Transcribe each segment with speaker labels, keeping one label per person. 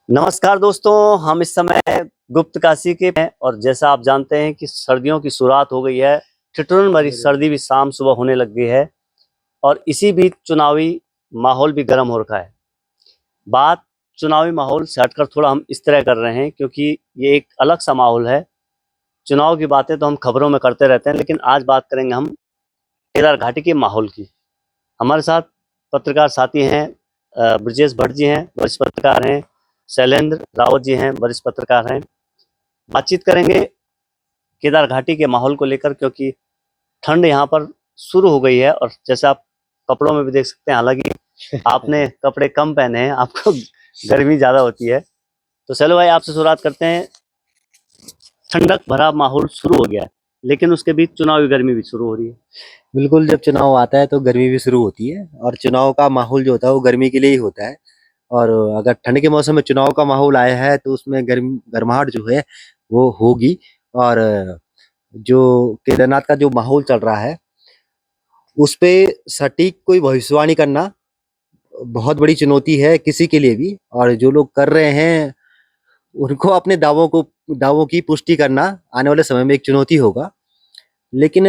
Speaker 1: नमस्कार दोस्तों, हम इस समय गुप्त काशी के हैं और जैसा आप जानते हैं कि सर्दियों की शुरुआत हो गई है। ठिठुरन भरी सर्दी भी शाम सुबह होने लग गई है और इसी बीच चुनावी माहौल भी गर्म हो रखा है। बात चुनावी माहौल से हटकर थोड़ा हम इस तरह कर रहे हैं क्योंकि ये एक अलग सा माहौल है। चुनाव की बातें तो हम खबरों में करते रहते हैं, लेकिन आज बात करेंगे हम केदार घाटी के माहौल की। हमारे साथ पत्रकार साथी हैं, ब्रजेश भट्ट जी हैं, वरिष्ठ पत्रकार हैं। शैलेंद्र रावत जी हैं, वरिष्ठ पत्रकार हैं। बातचीत करेंगे केदार घाटी के माहौल को लेकर, क्योंकि ठंड यहाँ पर शुरू हो गई है और जैसे आप कपड़ों में भी देख सकते हैं, हालांकि आपने कपड़े कम पहने हैं, आपको गर्मी ज्यादा होती है। तो चलो भाई, आपसे शुरुआत करते हैं। ठंडक भरा माहौल शुरू हो गया है, लेकिन उसके बीच चुनावी गर्मी भी शुरू हो रही है।
Speaker 2: बिल्कुल, जब चुनाव आता है तो गर्मी भी शुरू होती है और चुनाव का माहौल जो होता है वो गर्मी के लिए ही होता है। और अगर ठंड के मौसम में चुनाव का माहौल आया है तो उसमें गर्माहट जो है वो होगी। और जो केदारनाथ का जो माहौल चल रहा है उस पे सटीक कोई भविष्यवाणी करना बहुत बड़ी चुनौती है किसी के लिए भी। और जो लोग कर रहे हैं उनको अपने दावों की पुष्टि करना आने वाले समय में एक चुनौती होगा। लेकिन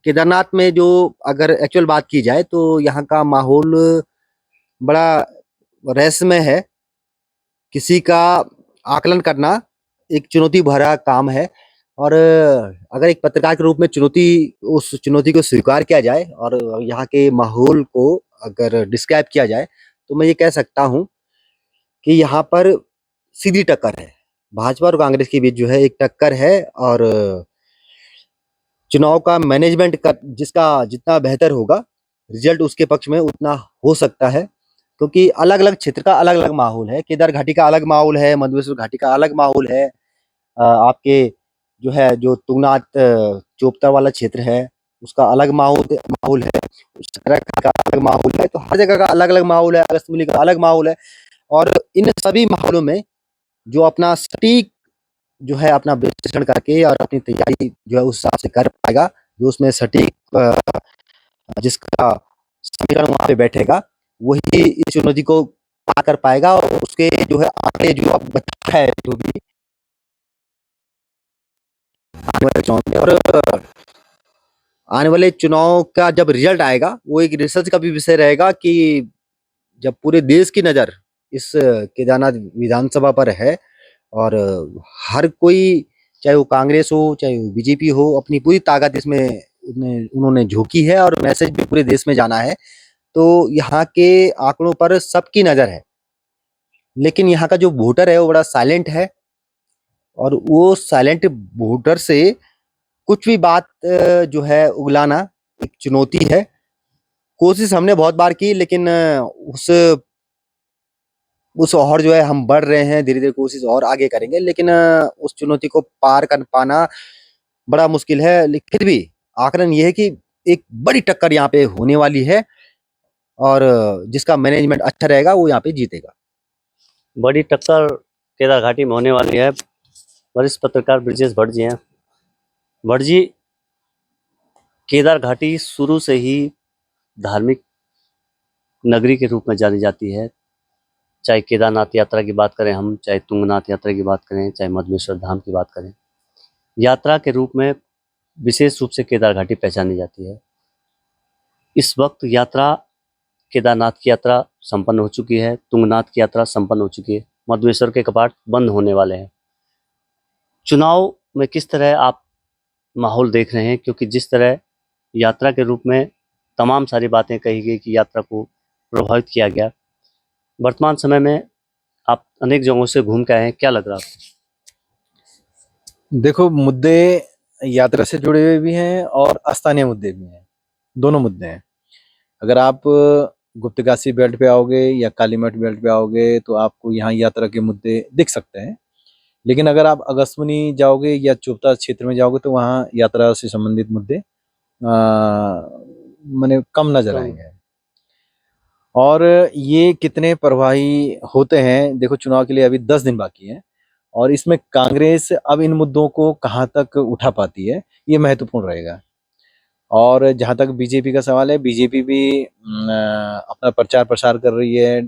Speaker 2: केदारनाथ में जो अगर एक्चुअल बात की जाए तो यहाँ का माहौल बड़ा रहस्यमय है। किसी का आकलन करना एक चुनौती भरा काम है। और अगर एक पत्रकार के रूप में उस चुनौती को स्वीकार किया जाए और यहाँ के माहौल को अगर डिस्क्राइब किया जाए तो मैं ये कह सकता हूँ कि यहाँ पर सीधी टक्कर है। भाजपा और कांग्रेस के बीच जो है एक टक्कर है। और चुनाव का मैनेजमेंट का जिसका जितना बेहतर होगा रिजल्ट उसके पक्ष में उतना हो सकता है। क्योंकि अलग अलग क्षेत्र का अलग अलग माहौल है। केदार घाटी का अलग माहौल है, मधुमेश्वर घाटी का अलग माहौल है। आपके जो है जो तुंगनाथ चोपता वाला क्षेत्र है उसका अलग माहौल है। उत्तराखंड का अलग माहौल है। तो हर जगह का अलग अलग माहौल है। अगस्त्यमुनि का अलग माहौल है। और इन सभी माहौलों में जो अपना सटीक जो है अपना विश्लेषण करके और अपनी तैयारी जो है उस हिसाब से कर पाएगा, जो उसमें सटीक जिसका समीकरण वहाँ पे बैठेगा वही इस चुनौती को पार कर पाएगा। और उसके जो है आगे जो अब बचा है जो भी आने वाले चुनाव में। और आने वाले चुनाव का जब रिजल्ट आएगा वो एक रिसर्च का भी विषय रहेगा कि जब पूरे देश की नज़र इस केदारनाथ विधानसभा पर है और हर कोई चाहे वो कांग्रेस हो चाहे वो बीजेपी हो अपनी पूरी ताकत इसमें उन्होंने झोंकी है और मैसेज भी पूरे देश में जाना है। तो यहाँ के आंकड़ों पर सबकी नज़र है। लेकिन यहाँ का जो वोटर है वो बड़ा साइलेंट है। और वो साइलेंट वोटर से कुछ भी बात जो है उगलाना एक चुनौती है। कोशिश हमने बहुत बार की लेकिन उस और जो है हम बढ़ रहे हैं, धीरे धीरे कोशिश और आगे करेंगे। लेकिन उस चुनौती को पार कर पाना बड़ा मुश्किल है। लेकिन फिर भी आकलन ये है कि एक बड़ी टक्कर यहाँ पे होने वाली है और जिसका मैनेजमेंट अच्छा रहेगा वो यहाँ पे जीतेगा।
Speaker 1: बड़ी टक्कर केदार घाटी में होने वाली है। वरिष्ठ पत्रकार ब्रजेश भट्ट जी हैं। भट्ट जी, केदार घाटी शुरू से ही धार्मिक नगरी के रूप में जानी जाती है। चाहे केदारनाथ यात्रा की बात करें हम, चाहे तुंगनाथ यात्रा की बात करें, चाहे मधुमेश्वर धाम की बात करें, यात्रा के रूप में विशेष रूप से केदार घाटी पहचानी जाती है। इस वक्त यात्रा केदारनाथ की यात्रा संपन्न हो चुकी है, तुंगनाथ की यात्रा संपन्न हो चुकी है, मधुमेश्वर के कपाट बंद होने वाले हैं। चुनाव में किस तरह आप माहौल देख रहे हैं, क्योंकि जिस तरह यात्रा के रूप में तमाम सारी बातें कही गई कि यात्रा को प्रभावित किया गया, वर्तमान समय में आप अनेक जगहों से घूम के आए हैं, क्या लग रहा है?
Speaker 3: देखो, मुद्दे यात्रा से जुड़े हुए भी हैं और स्थानीय मुद्दे भी हैं। दोनों मुद्दे हैं। अगर आप गुप्तकाशी बेल्ट पे आओगे या कालीमठ बेल्ट पे आओगे तो आपको यहाँ यात्रा के मुद्दे दिख सकते हैं। लेकिन अगर आप अगस्त्यमुनि जाओगे या चोपता क्षेत्र में जाओगे तो वहाँ यात्रा से संबंधित मुद्दे माने कम नजर आएंगे। और ये कितने प्रभावी होते हैं, देखो चुनाव के लिए अभी 10 दिन बाकी हैं और इसमें कांग्रेस अब इन मुद्दों को कहाँ तक उठा पाती है ये महत्वपूर्ण रहेगा। और जहाँ तक बीजेपी का सवाल है, बीजेपी भी अपना प्रचार प्रसार कर रही है,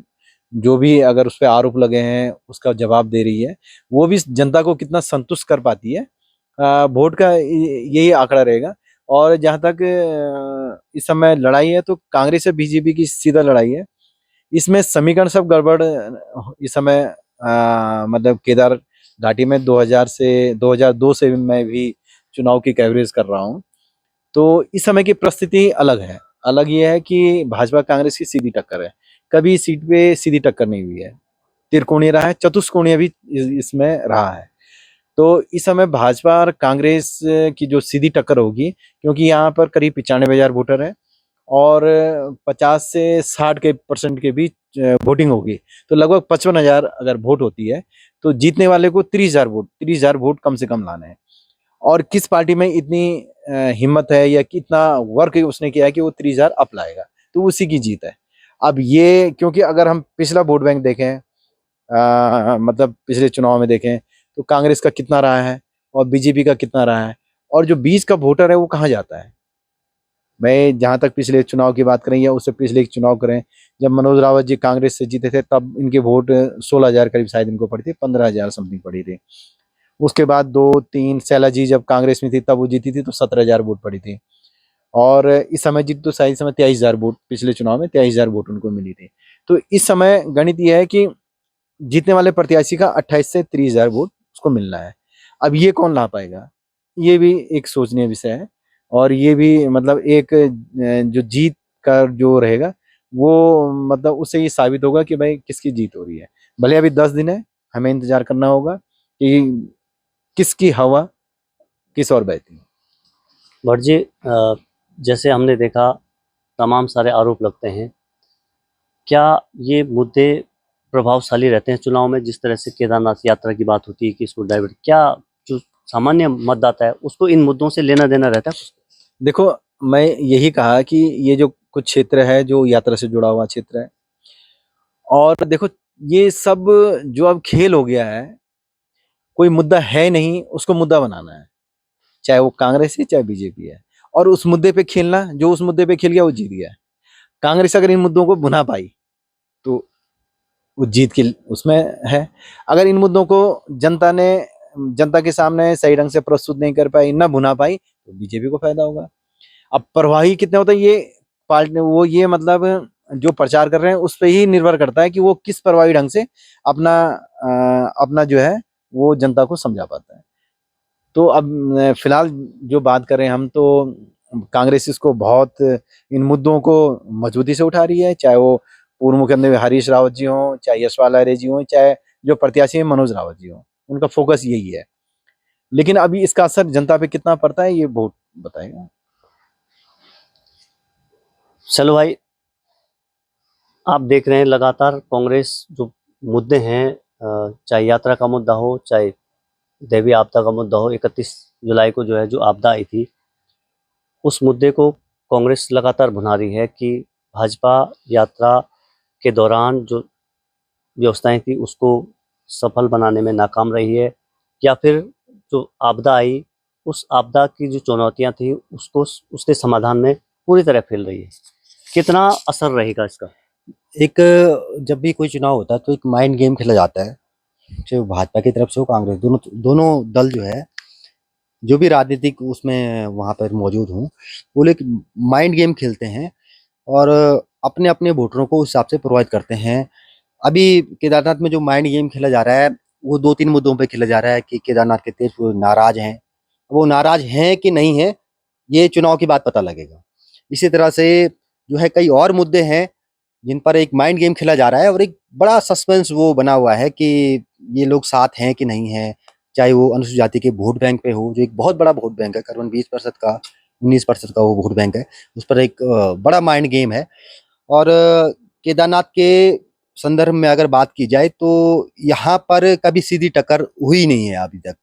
Speaker 3: जो भी अगर उस पर आरोप लगे हैं उसका जवाब दे रही है, वो भी जनता को कितना संतुष्ट कर पाती है। वोट का यही आंकड़ा रहेगा। और जहां तक इस समय लड़ाई है तो कांग्रेस से बीजेपी की सीधा लड़ाई है। इसमें समीकरण सब गड़बड़ इस समय मतलब केदार घाटी में 2002 से मैं भी चुनाव की कवरेज कर रहा हूँ। तो इस समय की परिस्थिति अलग है। अलग ये है कि भाजपा कांग्रेस की सीधी टक्कर है। कभी सीट पे सीधी टक्कर नहीं हुई है, त्रिकोणीय रहा है, चतुष्कोणीय भी इसमें रहा है। तो इस समय भाजपा और कांग्रेस की जो सीधी टक्कर होगी, क्योंकि यहाँ पर करीब 95,000 वोटर है और 50 से 60 के % के बीच वोटिंग होगी, तो लगभग 55,000 अगर वोट होती है तो जीतने वाले को 30,000 वोट कम से कम लाने हैं। और किस पार्टी में इतनी हिम्मत है या कितना वर्क उसने किया है कि वो 30,000 अप लाएगा, तो उसी की जीत है। अब ये क्योंकि अगर हम पिछला वोट बैंक देखें, मतलब पिछले चुनाव में देखें, तो कांग्रेस का कितना रहा है और बीजेपी का कितना रहा है, और जो बीच का वोटर है वो कहाँ जाता है। मैं जहां तक पिछले चुनाव की बात करें या उससे पिछले चुनाव करें, जब मनोज रावत जी कांग्रेस से जीते थे तब इनके वोट 16,000 करीब शायद इनको पड़ी थी, 15,000 समथिंग पड़ी थी। उसके बाद 2-3 शैला जी जब कांग्रेस में थी तब वो जीती थी तो 17,000 वोट पड़ी थी। और इस समय जीत तो शायद इस समय 23,000 वोट, पिछले चुनाव में 23,000 वोट उनको मिली थी। तो इस समय गणित यह है कि जीतने वाले प्रत्याशी का 28 से 30,000 वोट उसको मिलना है। अब ये कौन ला पाएगा, ये भी एक सोचनीय विषय है। और ये भी मतलब एक जो जीत का जो रहेगा वो मतलब उससे ये साबित होगा कि भाई किसकी जीत हो रही है। भले अभी 10 दिन है, हमें इंतजार करना होगा कि किसकी हवा किस ओर बहती है।
Speaker 1: भट्ट जी, जैसे हमने देखा तमाम सारे आरोप लगते हैं, क्या ये मुद्दे प्रभावशाली रहते हैं चुनाव में? जिस तरह से केदारनाथ यात्रा की बात होती है कि इसको डाइवर्ट, क्या जो सामान्य मतदाता है उसको इन मुद्दों से लेना देना रहता है?
Speaker 3: देखो, मैं यही कहा कि ये जो कुछ क्षेत्र है जो यात्रा से जुड़ा हुआ क्षेत्र है, और देखो ये सब जो अब खेल हो गया है, कोई मुद्दा है नहीं उसको मुद्दा बनाना है, चाहे वो कांग्रेस है चाहे बीजेपी है, और उस मुद्दे पे खेलना, जो उस मुद्दे पे खेल गया वो जीत गया। कांग्रेस अगर इन मुद्दों को भुना पाई तो वो जीत के उसमें है। अगर इन मुद्दों को जनता के सामने सही ढंग से प्रस्तुत नहीं कर पाई, ना भुना पाई, तो बीजेपी को फायदा होगा। अब प्रवाही कितने होते हैं ये पार्टी, वो ये मतलब जो प्रचार कर रहे हैं उस पर ही निर्भर करता है कि वो किस प्रभावी ढंग से अपना जो है वो जनता को समझा पाता है। तो अब फिलहाल जो बात करें हम, तो कांग्रेस इसको बहुत इन मुद्दों को मजबूती से उठा रही है, चाहे वो पूर्व मुख्यमंत्री हरीश रावत जी हों, चाहे यशपाल आर्य जी हों, चाहे जो प्रत्याशी हैं मनोज रावत जी हों, उनका फोकस यही है। लेकिन अभी इसका असर जनता पे कितना पड़ता है ये वोट बताएगा।
Speaker 1: चलो भाई, आप देख रहे हैं लगातार कांग्रेस जो मुद्दे हैं, चाहे यात्रा का मुद्दा हो, चाहे देवी आपदा का मुद्दा हो, 31 जुलाई को जो है जो आपदा आई थी, उस मुद्दे को कांग्रेस लगातार भुना रही है कि भाजपा यात्रा के दौरान जो व्यवस्थाएं थी उसको सफल बनाने में नाकाम रही है, या फिर जो आपदा आई उस आपदा की जो चुनौतियां थी उसको उसके समाधान में पूरी तरह फेल रही है। कितना असर रहेगा इसका?
Speaker 2: एक जब भी कोई चुनाव होता है तो एक माइंड गेम खेला जाता है, चाहे वो भाजपा की तरफ से हो कांग्रेस, दोनों दोनों दल जो है, जो भी राजनीतिक उसमें वहां पर मौजूद हूँ, वो लोग माइंड गेम खेलते हैं और अपने अपने वोटरों को उस हिसाब से प्रोवाइड करते हैं। अभी केदारनाथ में जो माइंड गेम खेला जा रहा है वो 2-3 मुद्दों पे खेला जा रहा है कि केदारनाथ के तीर्थ नाराज हैं, वो नाराज हैं कि नहीं है ये चुनाव के बाद पता लगेगा। इसी तरह से जो है कई और मुद्दे हैं जिन पर एक माइंड गेम खेला जा रहा है और एक बड़ा सस्पेंस वो बना हुआ है कि ये लोग साथ हैं कि नहीं है। चाहे वो अनुसूचित जाति के वोट बैंक पे हो, जो एक बहुत बड़ा वोट बैंक है, करीबन 20% का 19% का वो वोट बैंक है, उस पर एक बड़ा माइंड गेम है। और केदारनाथ के संदर्भ में अगर बात की जाए तो यहाँ पर कभी सीधी टक्कर हुई नहीं है अभी तक।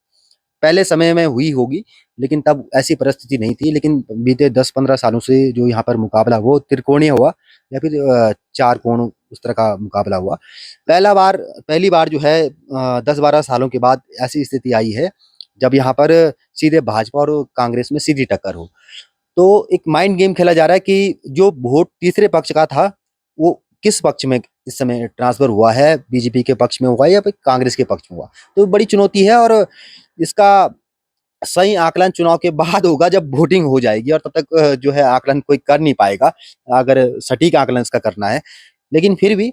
Speaker 2: पहले समय में हुई होगी लेकिन तब ऐसी परिस्थिति नहीं थी, लेकिन बीते 10-15 सालों से जो यहाँ पर मुकाबला वो त्रिकोणीय हुआ या फिर चार कोण उस तरह का मुकाबला हुआ। पहली बार जो है 10-12 सालों के बाद ऐसी स्थिति आई है जब यहाँ पर सीधे भाजपा और कांग्रेस में सीधी टक्कर हो। तो एक माइंड गेम खेला जा रहा है कि जो वोट तीसरे पक्ष का था वो किस पक्ष में इस समय ट्रांसफर हुआ है, बीजेपी के पक्ष में हुआ या फिर कांग्रेस के पक्ष में हुआ, तो बड़ी चुनौती है। और इसका सही आकलन चुनाव के बाद होगा, जब वोटिंग हो जाएगी, और तब तक जो है आकलन कोई कर नहीं पाएगा अगर सटीक आकलन इसका करना है। लेकिन फिर भी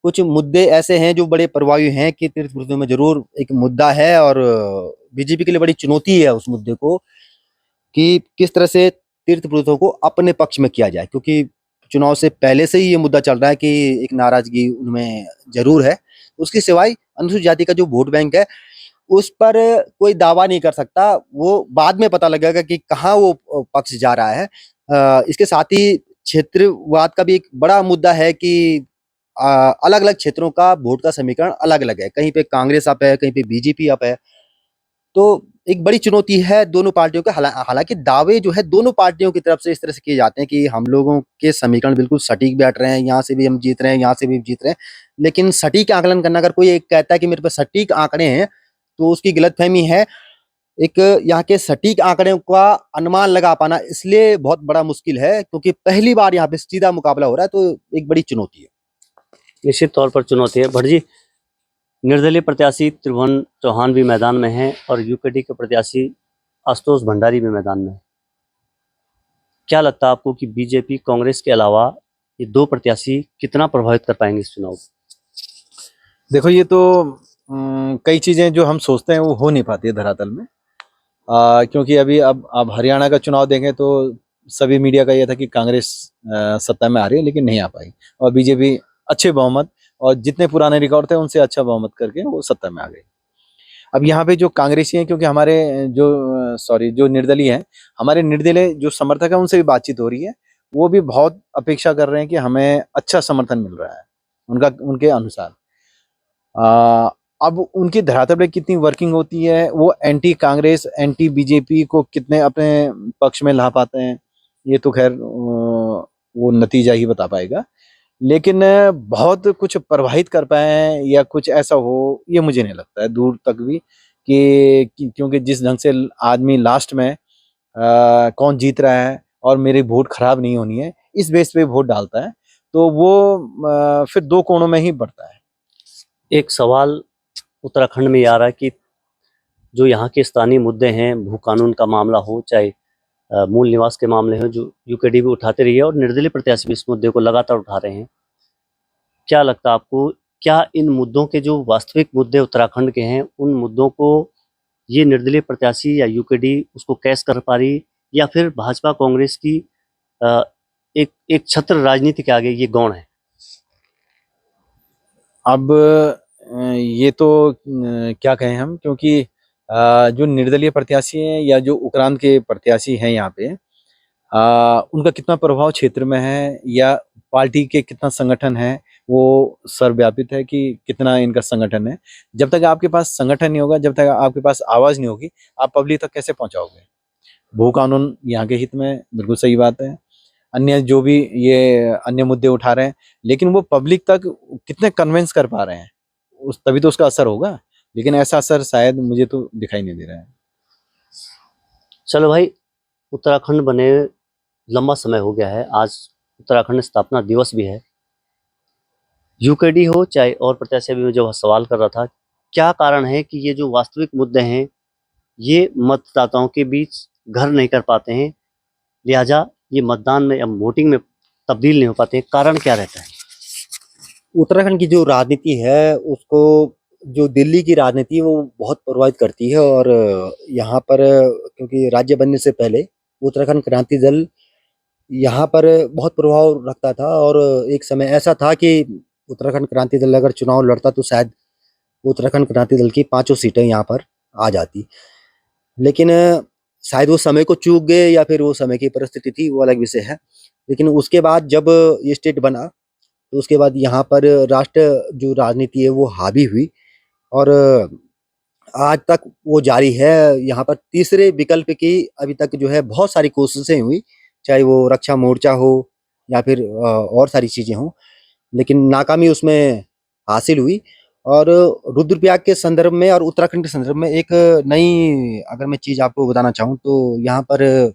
Speaker 2: कुछ मुद्दे ऐसे हैं जो बड़े प्रभावी हैं कि तीर्थ पुरुषों में जरूर एक मुद्दा है, और बीजेपी के लिए बड़ी चुनौती है उस मुद्दे को कि किस तरह से तीर्थ पुरुषों को अपने पक्ष में किया जाए, क्योंकि चुनाव से पहले से ही ये मुद्दा चल रहा है कि एक नाराजगी उनमें जरूर है। उसकी सिवाय अनुसूचित जाति का जो वोट बैंक है उस पर कोई दावा नहीं कर सकता, वो बाद में पता लगेगा कि कहाँ वो पक्ष जा रहा है। इसके साथ ही क्षेत्रवाद का भी एक बड़ा मुद्दा है कि अलग अलग क्षेत्रों का वोट का समीकरण अलग अलग है, कहीं पे कांग्रेस अप है, कहीं पे बीजेपी अप है। तो एक बड़ी चुनौती है दोनों पार्टियों के। हालांकि दावे जो है दोनों पार्टियों की तरफ से इस तरह से किए जाते हैं कि हम लोगों के समीकरण बिल्कुल सटीक बैठ रहे हैं, यहाँ से भी हम जीत रहे हैं, यहाँ से भी जीत रहे हैं। लेकिन सटीक आकलन करना, अगर कोई एक कहता है कि मेरे पास सटीक आंकड़े हैं, तो उसकी गलतफहमी है। एक यहाँ के सटीक आंकड़े का अनुमान लगा पाना इसलिए बहुत बड़ा मुश्किल है क्योंकि पहली बार यहाँ पे सीधा मुकाबला हो रहा है, तो एक बड़ी चुनौती है।
Speaker 1: निश्चित तौर पर चुनौती है। भट्ट जी, निर्दलीय प्रत्याशी त्रिभुवन चौहान भी मैदान में हैं और यूकेडी के प्रत्याशी आशुतोष भंडारी भी मैदान में हैं। क्या लगता है आपको कि बीजेपी कांग्रेस के अलावा ये दो प्रत्याशी कितना प्रभावित कर पाएंगे इस चुनाव को?
Speaker 3: देखो, ये तो कई चीजें जो हम सोचते हैं वो हो नहीं पाती है धरातल में। क्योंकि अभी अब हरियाणा का चुनाव देखें तो सभी मीडिया का यह था कि कांग्रेस सत्ता में आ रही है, लेकिन नहीं आ पाई, और बीजेपी अच्छे बहुमत और जितने पुराने रिकॉर्ड थे उनसे अच्छा बहुमत करके वो सत्ता में आ गई। अब यहाँ पे जो कांग्रेसी हैं, क्योंकि हमारे जो निर्दलीय हैं, हमारे निर्दलीय जो समर्थक हैं उनसे भी बातचीत हो रही है, वो भी बहुत अपेक्षा कर रहे हैं कि हमें अच्छा समर्थन मिल रहा है उनके अनुसार। अब उनकी धरातल पे कितनी वर्किंग होती है, वो एंटी कांग्रेस एंटी बीजेपी को कितने अपने पक्ष में ला पाते हैं, ये तो खैर वो नतीजा ही बता पाएगा। लेकिन बहुत कुछ प्रभावित कर पाए या कुछ ऐसा हो, ये मुझे नहीं लगता है दूर तक भी क्योंकि जिस ढंग से आदमी लास्ट में कौन जीत रहा है और मेरी वोट खराब नहीं होनी है, इस बेस पे वोट डालता है, तो वो फिर दो कोणों में ही बढ़ता है।
Speaker 1: एक सवाल उत्तराखंड में आ रहा है कि जो यहाँ के स्थानीय मुद्दे हैं, भू कानून का मामला हो चाहे मूल निवास के मामले हो, जो यूकेडी भी उठाते रही है और निर्दलीय प्रत्याशी भी इस मुद्दे को लगातार उठा रहे हैं। क्या लगता है आपको, क्या इन मुद्दों के जो वास्तविक मुद्दे उत्तराखंड के हैं, उन मुद्दों को ये निर्दलीय प्रत्याशी या यूकेडी उसको कैच कर पा रही, या फिर भाजपा कांग्रेस की एक छत्र राजनीति के आगे ये गौण है?
Speaker 3: अब ये तो क्या कहें हम, क्योंकि जो निर्दलीय प्रत्याशी हैं या जो उक्रांत के प्रत्याशी हैं यहाँ पे, उनका कितना प्रभाव क्षेत्र में है या पार्टी के कितना संगठन है, वो सर्वव्यापित है कि कितना इनका संगठन है। जब तक आपके पास संगठन नहीं होगा, जब तक आपके पास आवाज नहीं होगी, आप पब्लिक तक कैसे पहुंचाओगे? भू कानून यहाँ के हित में, बिल्कुल सही बात है। अन्य जो भी ये अन्य मुद्दे उठा रहे हैं, लेकिन वो पब्लिक तक कितने कन्विंस कर पा रहे हैं, तभी तो उसका असर होगा। लेकिन ऐसा असर शायद मुझे तो दिखाई नहीं दे रहा है।
Speaker 1: चलो भाई, उत्तराखंड बने लंबा समय हो गया है, आज उत्तराखंड स्थापना दिवस भी है। यूकेडी हो चाहे और प्रत्याशी, भी मैं जो सवाल कर रहा था, क्या कारण है कि ये जो वास्तविक मुद्दे हैं ये मतदाताओं के बीच घर नहीं कर पाते हैं, लिहाजा ये मतदान में या वोटिंग में तब्दील नहीं हो पाते हैं? कारण क्या रहता है?
Speaker 2: उत्तराखंड की जो राजनीति है उसको जो दिल्ली की राजनीति है वो बहुत प्रभावित करती है। और यहाँ पर क्योंकि राज्य बनने से पहले उत्तराखंड क्रांति दल यहाँ पर बहुत प्रभाव रखता था, और एक समय ऐसा था कि उत्तराखंड क्रांति दल अगर चुनाव लड़ता तो शायद उत्तराखंड क्रांति दल की 5 सीटें यहाँ पर आ जाती। लेकिन शायद वो समय को चूक गए या फिर वो समय की परिस्थिति थी, वो अलग विषय है। लेकिन उसके बाद जब ये स्टेट बना तो उसके बाद यहाँ पर राष्ट्र जो राजनीति है वो हावी हुई, और आज तक वो जारी है। यहाँ पर तीसरे विकल्प की अभी तक जो है बहुत सारी कोशिशें हुई, चाहे वो रक्षा मोर्चा हो या फिर और सारी चीजें हों, लेकिन नाकामी उसमें हासिल हुई। और रुद्रप्रयाग के संदर्भ में और उत्तराखंड के संदर्भ में एक नई अगर मैं चीज आपको बताना चाहूँ तो यहाँ पर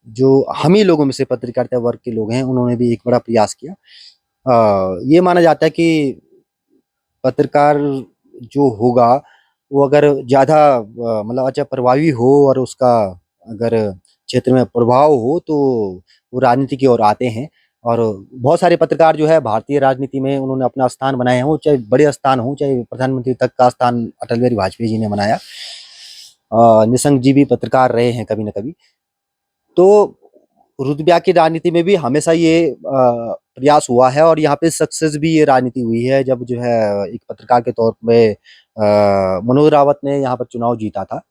Speaker 2: जो हम ही लोगों में से पत्रकारिता वर्ग के लोग हैं उन्होंने भी एक बड़ा प्रयास किया ये माना जाता है कि पत्रकार जो होगा वो अगर ज़्यादा मतलब अच्छा प्रभावी हो और उसका अगर क्षेत्र में प्रभाव हो तो वो राजनीति की ओर आते हैं। और बहुत सारे पत्रकार जो है भारतीय राजनीति में उन्होंने अपना स्थान बनाए हैं, वो चाहे बड़े स्थान हो, चाहे प्रधानमंत्री तक का स्थान अटल बिहारी वाजपेयी जी ने बनाया। निशंक जी भी पत्रकार रहे हैं कभी ना कभी। तो रुतबा की राजनीति में भी हमेशा ये प्रयास हुआ है और यहाँ पे सक्सेस भी ये राजनीति हुई है। जब जो है एक पत्रकार के तौर पे मनोज रावत ने यहाँ पर चुनाव जीता था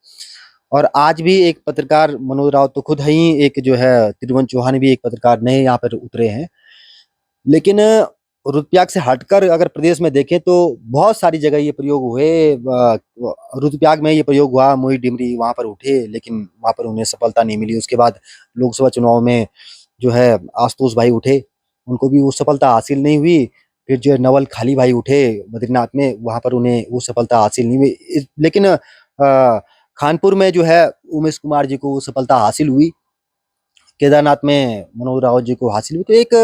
Speaker 2: और आज भी एक पत्रकार मनोज रावत तो खुद ही एक जो है त्रिभुवन चौहान भी एक पत्रकार नए यहाँ पर उतरे हैं। लेकिन रुद्रप्रयाग से हटकर अगर प्रदेश में देखें तो बहुत सारी जगह ये प्रयोग हुए। रुद्रप्रयाग में ये प्रयोग हुआ, मोहित डिमरी वहाँ पर उठे लेकिन वहाँ पर उन्हें सफलता नहीं मिली। उसके बाद लोकसभा चुनाव में जो है आशुतोष भाई उठे, उनको भी वो सफलता हासिल नहीं हुई। फिर जो है नवल खाली भाई उठे बद्रीनाथ में, वहाँ पर उन्हें वो सफलता हासिल नहीं हुई। लेकिन खानपुर में जो है उमेश कुमार जी को वो सफलता हासिल हुई, केदारनाथ में मनोज रावत जी को हासिल हुई। तो एक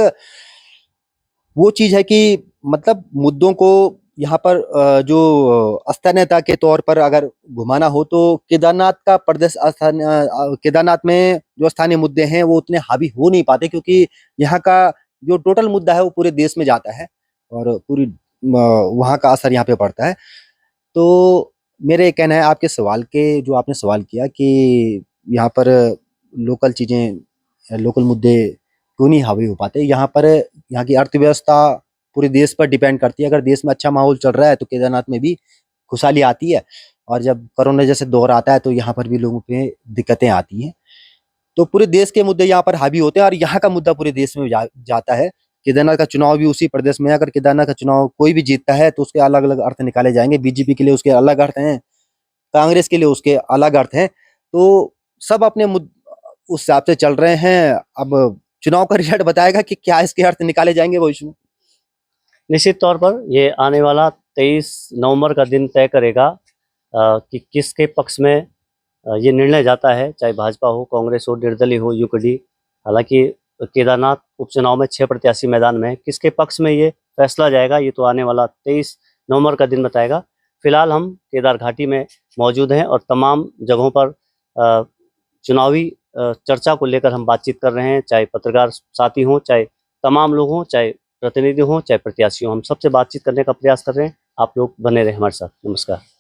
Speaker 2: वो चीज़ है कि मतलब मुद्दों को यहाँ पर जो स्थानीयता के तौर पर अगर घुमाना हो तो केदारनाथ का प्रदेश केदारनाथ में जो स्थानीय मुद्दे हैं वो उतने हावी हो नहीं पाते, क्योंकि यहाँ का जो टोटल मुद्दा है वो पूरे देश में जाता है और पूरी वहाँ का असर यहाँ पे पड़ता है। तो मेरा ये कहना है आपके सवाल के जो आपने सवाल किया कि यहाँ पर लोकल चीज़ें, लोकल मुद्दे क्यों नहीं हावी हो पाते। यहाँ पर यहाँ की अर्थव्यवस्था पूरे देश पर डिपेंड करती है। अगर देश में अच्छा माहौल चल रहा है तो केदारनाथ में भी खुशहाली आती है, और जब कोरोना जैसे दौर आता है तो यहाँ पर भी लोगों पे दिक्कतें आती हैं। तो पूरे देश के मुद्दे यहाँ पर हावी होते हैं और यहाँ का मुद्दा पूरे देश में जाता है। केदारनाथ का चुनाव भी उसी प्रदेश में है। अगर केदारनाथ का चुनाव कोई भी जीतता है तो उसके अलग अलग अर्थ निकाले जाएंगे। बीजेपी के लिए उसके अलग अर्थ हैं, कांग्रेस के लिए उसके अलग अर्थ हैं। तो सब अपने उस हिसाब से चल रहे हैं। अब चुनाव का रिजल्ट बताएगा कि क्या इसके अर्थ निकाले जाएंगे भविष्य में।
Speaker 1: निश्चित तौर पर ये आने वाला 23 नवंबर का दिन तय करेगा कि किसके पक्ष में ये निर्णय जाता है, चाहे भाजपा हो, कांग्रेस हो, निर्दलीय हो, यूकेडी। हालांकि केदारनाथ उपचुनाव में 6 प्रत्याशी मैदान में है, किसके पक्ष में ये फैसला जाएगा ये तो आने वाला 23 नवंबर का दिन बताएगा। फिलहाल हम केदार घाटी में मौजूद हैं और तमाम जगहों पर चुनावी चर्चा को लेकर हम बातचीत कर रहे हैं, चाहे पत्रकार साथी हों, चाहे तमाम लोग हों, चाहे प्रतिनिधि हों, चाहे प्रत्याशी हों, हम सबसे बातचीत करने का प्रयास कर रहे हैं। आप लोग बने रहें हमारे साथ। नमस्कार।